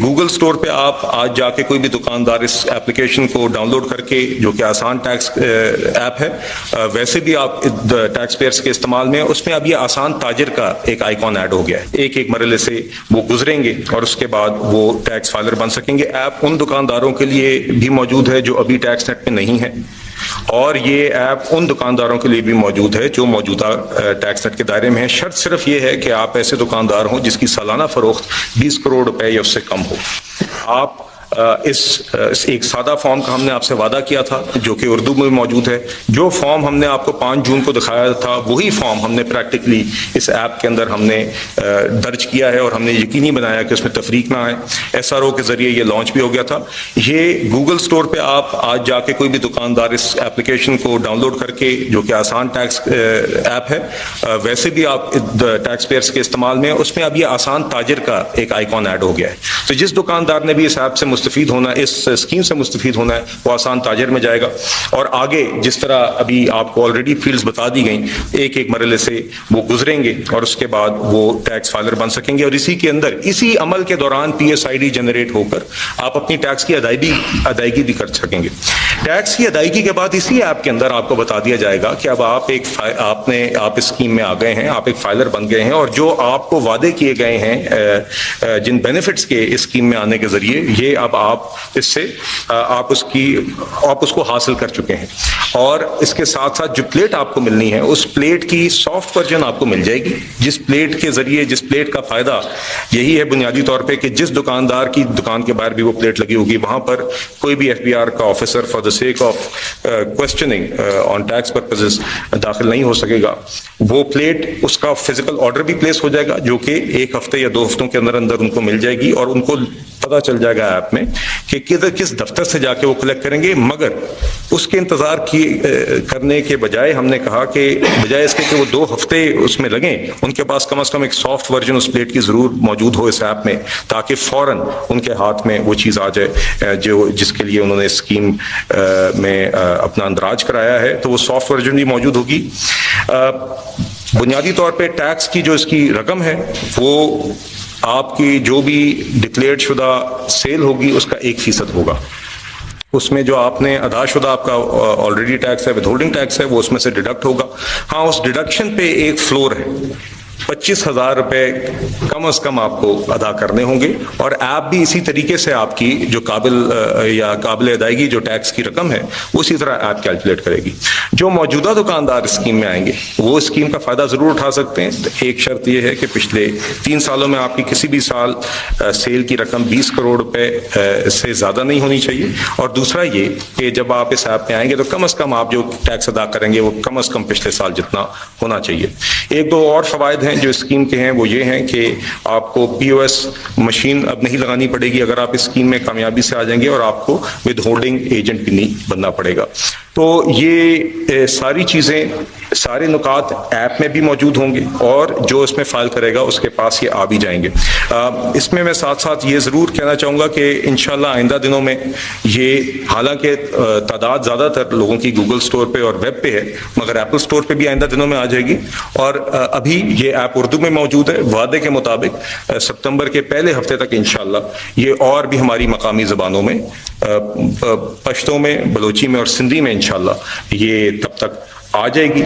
Google store پہ آپ آج جا کے کوئی بھی دکاندار اس ایپلیکیشن کو ڈاؤن لوڈ کر کے، جو کہ آسان ٹیکس ایپ ہے، ویسے بھی آپ ٹیکس پیئرس کے استعمال میں، اس میں اب یہ آسان تاجر کا ایک آئیکن ایڈ ہو گیا ہے۔ ایک ایک مرحلے سے وہ گزریں گے اور اس کے بعد وہ ٹیکس فائلر بن سکیں گے۔ ایپ ان دکانداروں کے لیے بھی موجود ہے جو ابھی ٹیکس نیٹ میں نہیں ہے، اور یہ ایپ ان دکانداروں کے لیے بھی موجود ہے جو موجودہ ٹیکس نیٹ کے دائرے میں ہیں۔ شرط صرف یہ ہے کہ آپ ایسے دکاندار ہوں جس کی سالانہ فروخت 20 کروڑ روپے یا اس سے کم ہو۔ آپ اس ایک سادہ فارم کا ہم نے آپ سے وعدہ کیا تھا جو کہ اردو میں موجود ہے۔ جو فارم ہم نے آپ کو 5 جون کو دکھایا تھا، وہی فارم ہم نے پریکٹیکلی اس ایپ کے اندر ہم نے درج کیا ہے، اور ہم نے یقینی بنایا کہ اس میں تفریق نہ آئے۔ ایس آر او کے ذریعے یہ لانچ بھی ہو گیا تھا۔ یہ گوگل سٹور پہ آپ آج جا کے کوئی بھی دکاندار اس ایپلیکیشن کو ڈاؤن لوڈ کر کے، جو کہ آسان ٹیکس ایپ ہے، ویسے بھی آپ ٹیکس پیئرس کے استعمال میں، اس میں اب یہ آسان تاجر کا ایک آئیکن ایڈ ہو گیا ہے۔ تو جس دکاندار نے بھی اس ایپ سے مستفید ہونا ہے، اس اسکیم سے مستفید ہونا ہے، وہ آسان تاجر میں جائے گا، اور آگے جس طرح ابھی آپ کو آلریڈی فیلڈز بتا دی گئیں، ایک ایک مرحلے سے وہ گزریں گے اور اس کے بعد وہ ٹیکس فائلر بن سکیں گے، اور اسی کے اندر اسی عمل کے دوران P S I D generate ہو کر آپ اپنی ٹیکس کی ادائیگی بھی کر سکیں گے۔ ٹیکس کی ادائیگی کے بعد اسی ایپ کے اندر آپ کو بتا دیا جائے گا کہ اب آپ اس اسکیم میں آ گئے ہیں، آپ ایک فائلر بن گئے ہیں، اور جو آپ کو وعدے کیے گئے ہیں جن بینیفٹس کے اس اسکیم میں آنے کے ذریعے، یہ اب آپ اس سے آپ اس کو حاصل کر چکے ہیں۔ اور اس کے ساتھ ساتھ جو پلیٹ آپ کو ملنی ہے، اس پلیٹ کی سافٹ ورژن آپ کو مل جائے گی، جس پلیٹ کے ذریعے، جس پلیٹ کا فائدہ یہی ہے بنیادی طور پہ کہ جس دکاندار کی دکان کے باہر بھی وہ پلیٹ لگی ہوگی، وہاں پر کوئی بھی ایف بی آر کا officer for the sake of questioning on tax purposes داخل نہیں ہو سکے گا۔ وہ پلیٹ، اس کا فزیکل آرڈر بھی پلیس ہو جائے گا، جو کہ 1 ہفتے یا 2 ہفتوں کے اندر اندر ان کو مل جائے گی، اور ان کو پتہ چل جائے گا ایپ میں کہ کس دفتر سے جا کے وہ کلیکٹ کریں گے۔ مگر اس کے انتظار کرنے کے بجائے ہم نے کہا کہ بجائے اس کے کہ وہ 2 ہفتے اس میں لگیں، ان کے پاس کم از کم ایک سافٹ ورژن اس پلیٹ کی ضرور موجود ہو اس ایپ میں، تاکہ فوراً ان کے ہاتھ میں وہ چیز آ جائے جس کے لیے انہوں نے اسکیم میں اپنا اندراج کرایا ہے، تو وہ سافٹ ورژن بھی موجود ہوگی۔ بنیادی طور پہ ٹیکس کی جو اس کی رقم ہے، وہ آپ کی جو بھی ڈکلیئرڈ شدہ سیل ہوگی اس کا 1% ہوگا۔ اس میں جو آپ نے ادا شدہ آپ کا آلریڈی ٹیکس ہے، ود ہولڈنگ ٹیکس ہے، وہ اس میں سے ڈیڈکٹ ہوگا۔ ہاں، اس ڈیڈکشن پہ ایک فلور ہے، 25,000 روپے کم از کم آپ کو ادا کرنے ہوں گے، اور ایپ بھی اسی طریقے سے آپ کی جو قابل ادائیگی جو ٹیکس کی رقم ہے، اسی طرح ایپ کیلکولیٹ کرے گی۔ جو موجودہ دکاندار اسکیم میں آئیں گے وہ اسکیم کا فائدہ ضرور اٹھا سکتے ہیں۔ ایک شرط یہ ہے کہ پچھلے 3 سالوں میں آپ کی کسی بھی سال سیل کی رقم 20 کروڑ روپے سے زیادہ نہیں ہونی چاہیے، اور دوسرا یہ کہ جب آپ اس ایپ میں آئیں گے تو کم از کم آپ جو ٹیکس ادا کریں گے وہ کم از کم پچھلے سال جتنا ہونا چاہیے۔ 1-2 اور فوائد ہیں جو اسکیم کے ہیں، وہ یہ ہیں کہ آپ کو پی او ایس مشین اب نہیں لگانی پڑے گی اگر آپ اس اسکیم میں کامیابی سے آ جائیں گے، اور آپ کو ود ہولڈنگ ایجنٹ بھی نہیں بننا پڑے گا۔ تو یہ ساری چیزیں، سارے نکات ایپ میں بھی موجود ہوں گے، اور جو اس میں فائل کرے گا اس کے پاس یہ آ بھی جائیں گے۔ اس میں ساتھ ساتھ یہ ضرور کہنا چاہوں گا کہ انشاءاللہ آئندہ دنوں میں یہ، حالانکہ تعداد زیادہ تر لوگوں کی گوگل سٹور پہ اور ویب پہ ہے، مگر ایپل سٹور پہ بھی آئندہ دنوں میں آ جائے گی، اور ابھی یہ ایپ اردو میں موجود ہے۔ وعدے کے مطابق ستمبر کے پہلے ہفتے تک انشاءاللہ یہ اور بھی ہماری مقامی زبانوں میں، پشتو میں، بلوچی میں اور سندھی میں انشاءاللہ یہ تب تک آ جائے گی۔